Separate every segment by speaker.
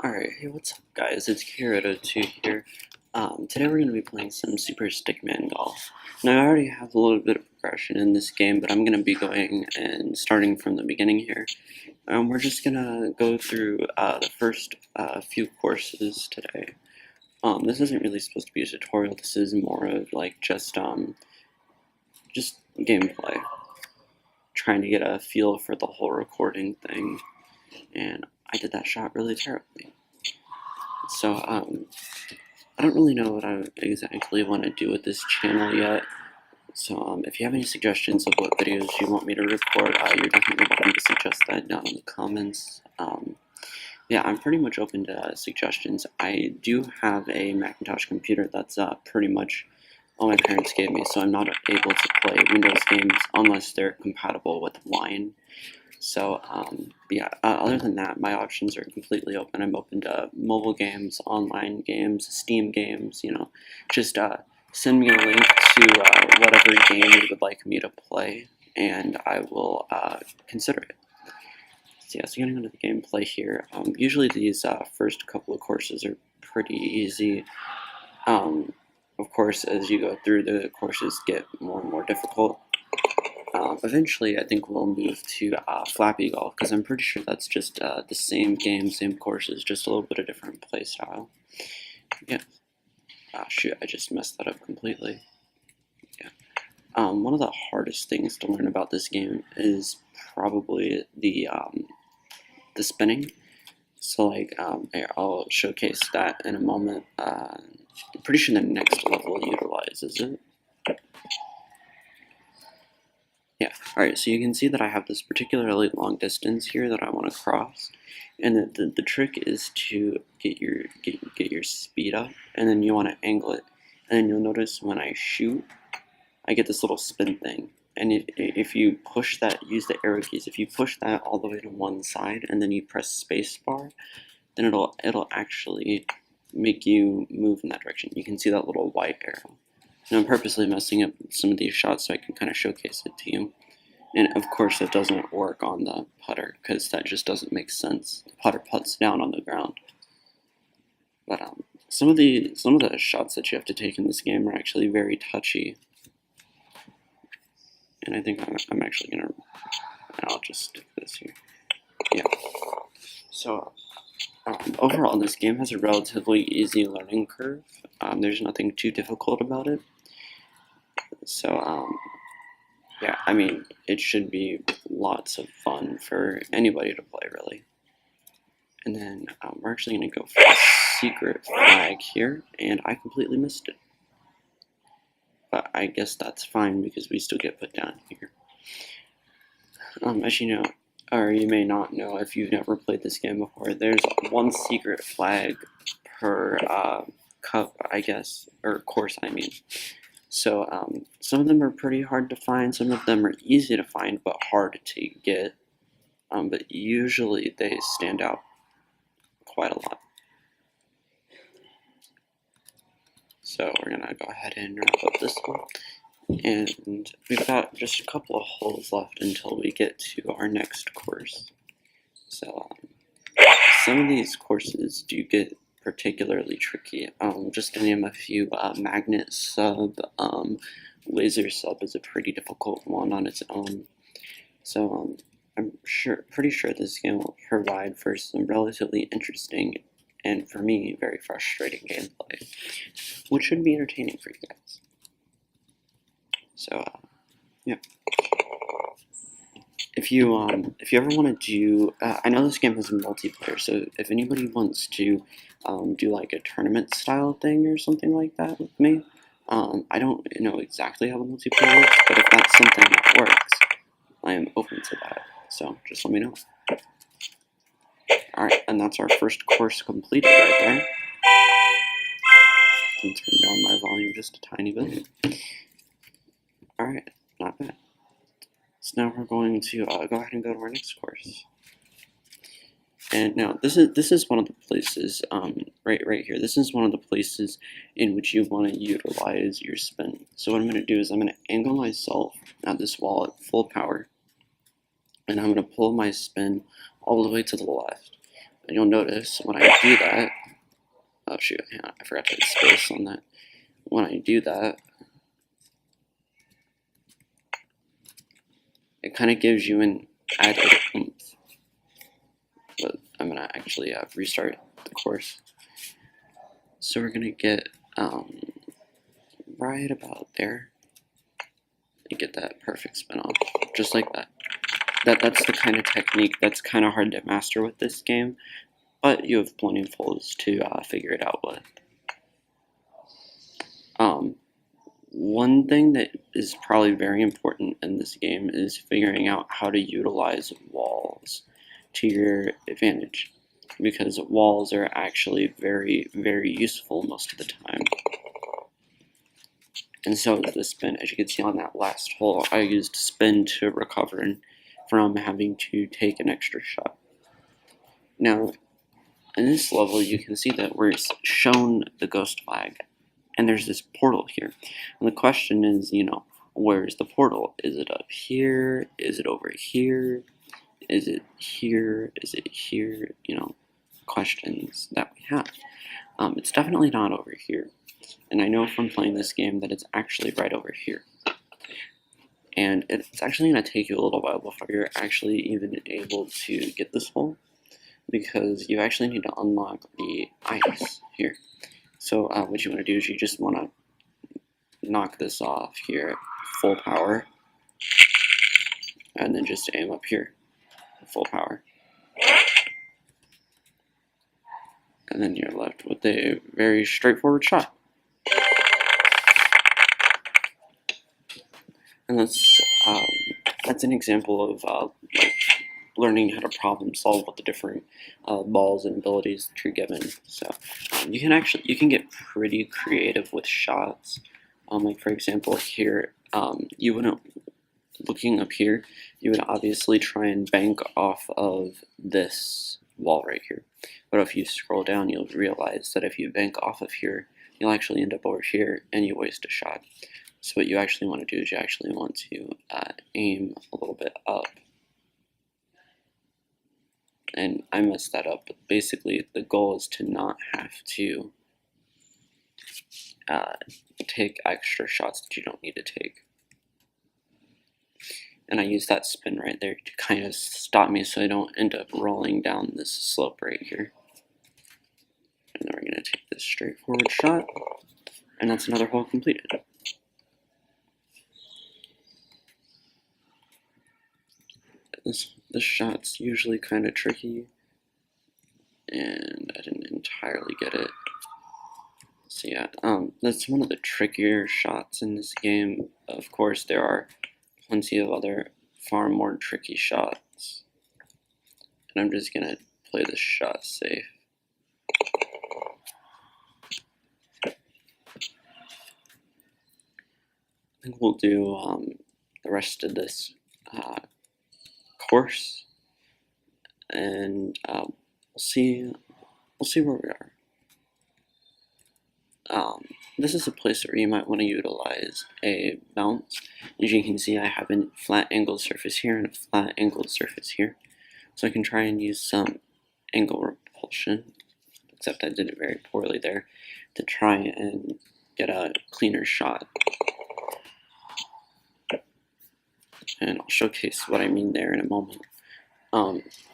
Speaker 1: Alright, hey, what's up, guys? It's Kiro2 here. Today we're going to be playing some Super Stickman Golf. Now, I already have a little bit of progression in this game, but I'm going to be going and starting from the beginning here. We're just going to go through the first few courses today. This isn't really supposed to be a tutorial. This is more of like just gameplay. Trying to get a feel for the whole recording thing. And I did that shot really terribly. So, I don't really know what I exactly want to do with this channel yet. So, if you have any suggestions of what videos you want me to record, you're definitely welcome to suggest that down in the comments. Yeah, I'm pretty much open to suggestions. I do have a Macintosh computer that's pretty much all my parents gave me, so I'm not able to play Windows games unless they're compatible with Wine. So, yeah, other than that, my options are completely open. I'm open to mobile games, online games, Steam games, just send me a link to whatever game you would like me to play, and I will consider it. So, yeah, so getting into the gameplay here, usually these first couple of courses are pretty easy. Of course, as you go through, the courses get more and more difficult. Eventually, I think we'll move to Flappy Golf, because I'm pretty sure that's just the same game, same courses, just a little bit of different play style. Yeah. Shoot, I just messed that up completely. Yeah. One of the hardest things to learn about this game is probably the spinning. So, like, I'll showcase that in a moment. I'm pretty sure the next level utilizes it. Yeah, alright, so you can see that I have this particularly long distance here that I want to cross, and the trick is to get your speed up, and then you want to angle it, and then you'll notice when I shoot, I get this little spin thing, and if you push that, use the arrow keys, if you push that all the way to one side, and then you press spacebar, then it'll actually make you move in that direction. You can see that little white arrow. And I'm purposely messing up some of these shots so I can kind of showcase it to you. And of course it doesn't work on the putter, because that just doesn't make sense. The putter puts down on the ground. But some of the shots that you have to take in this game are actually very touchy. And I think I'm actually gonna, I'll just stick this here. Yeah. So overall, this game has a relatively easy learning curve. There's nothing too difficult about it. So, yeah, I mean, it should be lots of fun for anybody to play, really. And then we're actually going to go for a secret flag here, and I completely missed it. But I guess that's fine, because we still get put down here. As you know, or you may not know if you've never played this game before, there's one secret flag per cup, I guess, or course, I mean. So some of them are pretty hard to find, some of them are easy to find but hard to get, but usually they stand out quite a lot. So we're going to go ahead and wrap up this one, and we've got just a couple of holes left until we get to our next course. So some of these courses do get particularly tricky. Just to name a few, Magnet Sub, Laser Sub is a pretty difficult one on its own. So I'm pretty sure this game will provide for some relatively interesting, and for me, very frustrating gameplay, which should be entertaining for you guys. So, yeah. If you ever want to do, I know this game has a multiplayer, so if anybody wants to do like a tournament style thing or something like that with me, I don't know exactly how the multiplayer works, but if that's something that works, I am open to that. So just let me know. Alright, and that's our first course completed right there. I'll turn down my volume just a tiny bit. Alright, not bad. So now we're going to go ahead and go to our next course. And now this is one of the places, right here. This is one of the places in which you want to utilize your spin. So what I'm going to do is I'm going to angle myself at this wall at full power, and I'm going to pull my spin all the way to the left. you'll notice when I do that, oh shoot, I forgot to hit space on that. When I do that, it kind of gives you an added oomph. But I'm gonna actually restart the course. So we're gonna get right about there and get that perfect spin off, just like that. That's the kind of technique that's kind of hard to master with this game, but you have plenty of holes to figure it out with. One thing that is probably very important in this game is figuring out how to utilize walls to your advantage, because walls are actually very, very useful most of the time. And so is the spin. As you can see on that last hole, I used spin to recover from having to take an extra shot. Now, in this level, you can see that we're shown the ghost flag, and there's this portal here. And the question is, where's the portal? Is it up here? Is it over here? Is it here? Is it here? Questions that we have. It's definitely not over here. And I know from playing this game that it's actually right over here. And it's actually going to take you a little while before you're actually even able to get this hole, because you actually need to unlock the ice here. So what you want to do is you just want to knock this off here at full power, and then just aim up here at full power. And then you're left with a very straightforward shot. And that's an example of learning how to problem solve with the different balls and abilities that you're given. So you can get pretty creative with shots. Like for example here, you wouldn't, looking up here, you would obviously try and bank off of this wall right here. But if you scroll down, you'll realize that if you bank off of here, you'll actually end up over here and you waste a shot. So what you actually want to do is you actually want to aim a little bit up. And I messed that up, but basically the goal is to not have to take extra shots that you don't need to take. And I use that spin right there to kind of stop me so I don't end up rolling down this slope right here. And then we're going to take this straightforward shot, and that's another hole completed. This shot's usually kind of tricky, and I didn't entirely get it. So yeah, that's one of the trickier shots in this game. Of course, there are plenty of other far more tricky shots, and I'm just gonna play this shot safe. I think we'll do the rest of this course, and we'll see where we are. This is a place where you might want to utilize a bounce. As you can see, I have a flat angled surface here and a flat angled surface here, so I can try and use some angle repulsion, except I did it very poorly there, to try and get a cleaner shot. And I'll showcase what I mean there in a moment.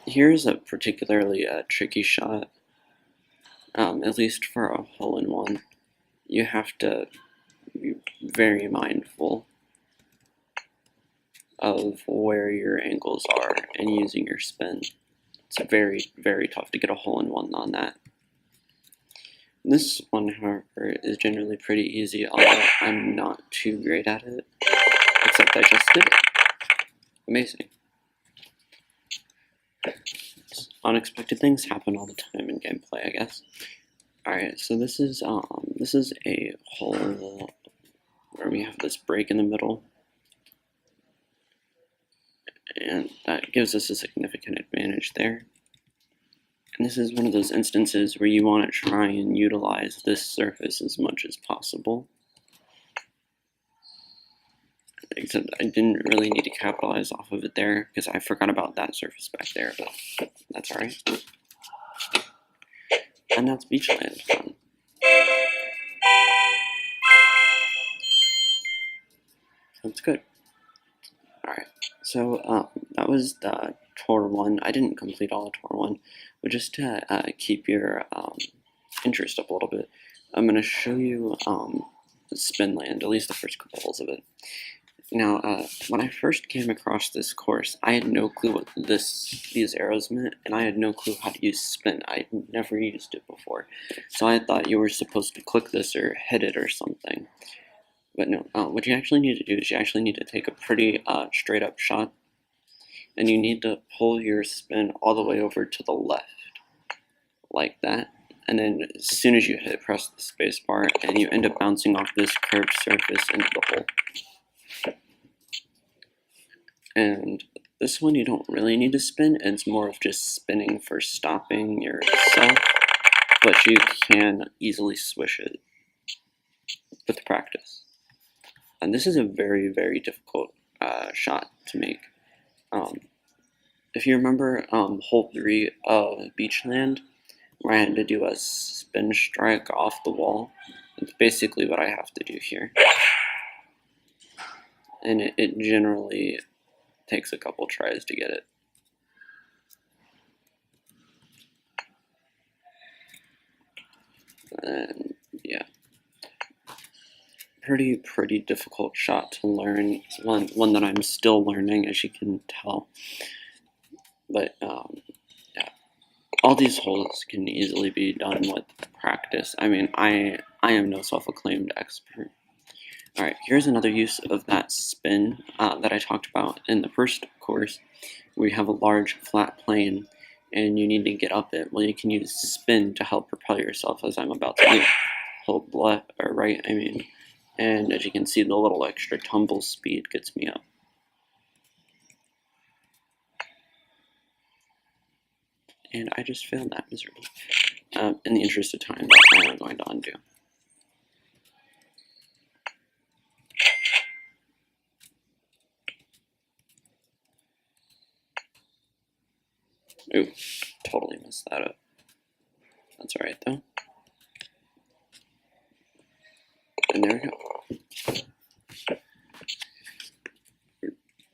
Speaker 1: Here's a particularly tricky shot, at least for a hole-in-one. You have to be very mindful of where your angles are and using your spin. It's very, very tough to get a hole-in-one on that. This one, however, is generally pretty easy, although I'm not too great at it, except I just did it. Amazing. Unexpected things happen all the time in gameplay, I guess. Alright, so this is a hole where we have this break in the middle, and that gives us a significant advantage there. And this is one of those instances where you want to try and utilize this surface as much as possible. Except I didn't really need to capitalize off of it there because I forgot about that surface back there, but that's alright. And that's Beachland fun. That's good. Alright, so that was the tour 1. I didn't complete all of tour 1, but just to keep your interest up a little bit, I'm going to show you Spinland, at least the first couple holes of it. Now, when I first came across this course, I had no clue what these arrows meant, and I had no clue how to use spin. I'd never used it before, so I thought you were supposed to click this or hit it or something. But no, what you actually need to do is you actually need to take a pretty straight up shot, and you need to pull your spin all the way over to the left, like that. And then as soon as you hit, press the space bar, and you end up bouncing off this curved surface into the hole. And this one you don't really need to spin, it's more of just spinning for stopping yourself, but you can easily swish it with practice. And this is a very, very difficult shot to make. If you remember hole 3 of Beachland, where I had to do a spin strike off the wall, it's basically what I have to do here. And it generally takes a couple tries to get it. And yeah, pretty difficult shot to learn. It's one that I'm still learning, as you can tell. But yeah, all these holes can easily be done with practice. I mean, I am no self-acclaimed expert. Alright, here's another use of that spin that I talked about in the first course, where you have a large flat plane and you need to get up it. Well, you can use spin to help propel yourself, as I'm about to do. Hold left or right, I mean. And as you can see, the little extra tumble speed gets me up. And I just failed that miserably. In the interest of time, I am going to undo. Ooh, totally messed that up. That's alright though. And there we go.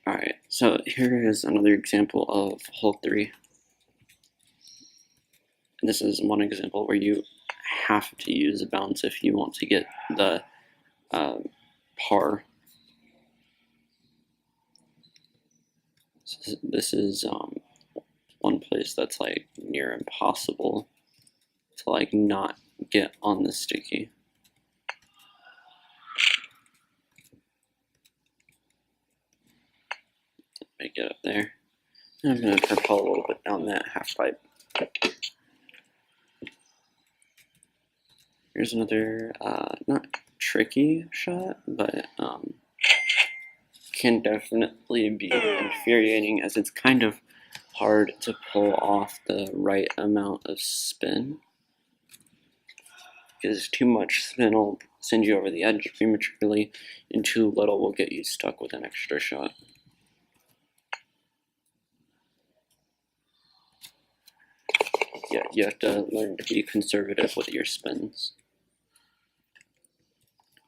Speaker 1: Alright, so here is another example of hole 3. And this is one example where you have to use a bounce if you want to get the par. So this is one place that's like near impossible to like not get on the sticky. Let me get up there. And I'm going to propel a little bit down that half pipe. Here's another not tricky shot, but can definitely be infuriating, as it's kind of hard to pull off the right amount of spin, because too much spin will send you over the edge prematurely, and too little will get you stuck with an extra shot. Yeah, you have to learn to be conservative with your spins.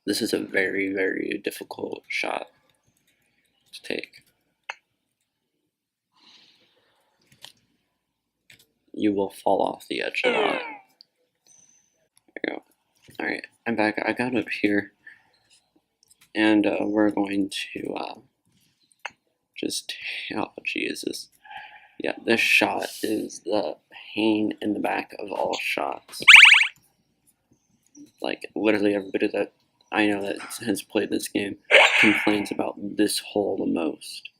Speaker 1: This is a very, very difficult shot to take. You will fall off the edge a lot. There you go. Alright, I'm back. I got up here, and we're going to just, oh Jesus. Yeah, this shot is the pain in the back of all shots. Like, literally everybody that I know that has played this game complains about this hole the most.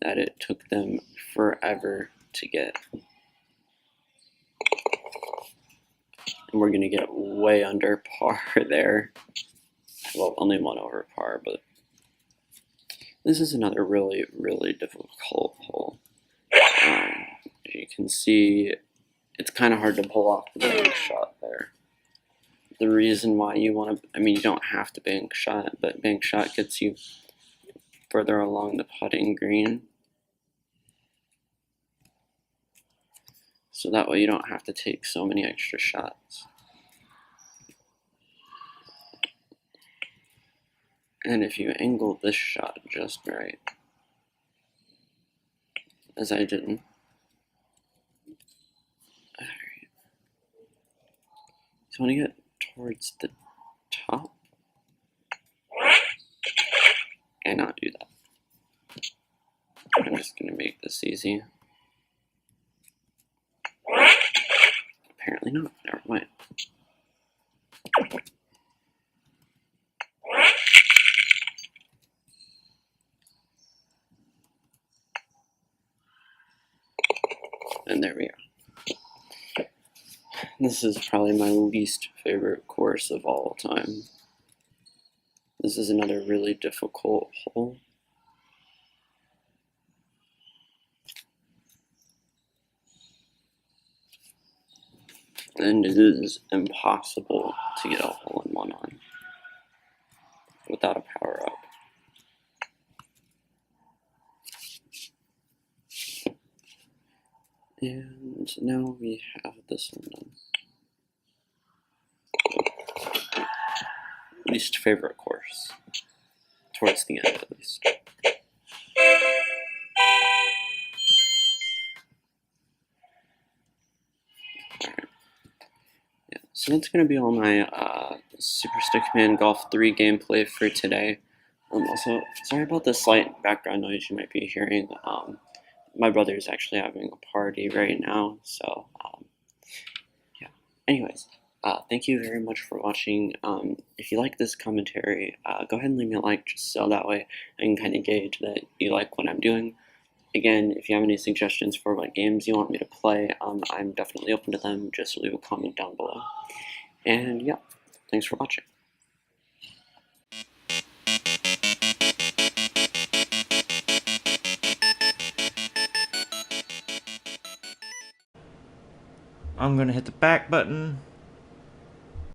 Speaker 1: That it took them forever to get. And we're going to get way under par there. Well, only 1 over par, but this is another really, really difficult hole. As you can see, it's kind of hard to pull off the bank shot there. The reason why you want to, I mean, you don't have to bank shot, but bank shot gets you further along the putting green. So that way you don't have to take so many extra shots. And if you angle this shot just right, as I did, so I want to get towards the top and not do that. I'm just going to make this easy. Apparently not. Never mind. And there we are. This is probably my least favorite course of all time. This is another really difficult hole. And it is impossible to get a hole-in-one on without a power-up. And now we have this one done. Least favorite course. Towards the end, at least. Alright. Yeah, so that's going to be all my Super Stickman Golf 3 gameplay for today. Also, sorry about the slight background noise you might be hearing. My brother is actually having a party right now, so yeah. Anyways, thank you very much for watching. If you like this commentary, go ahead and leave me a like, just so that way I can kind of gauge that you like what I'm doing. Again, if you have any suggestions for what games you want me to play, I'm definitely open to them. Just leave a comment down below. And yeah, thanks for watching.
Speaker 2: I'm gonna hit the back button.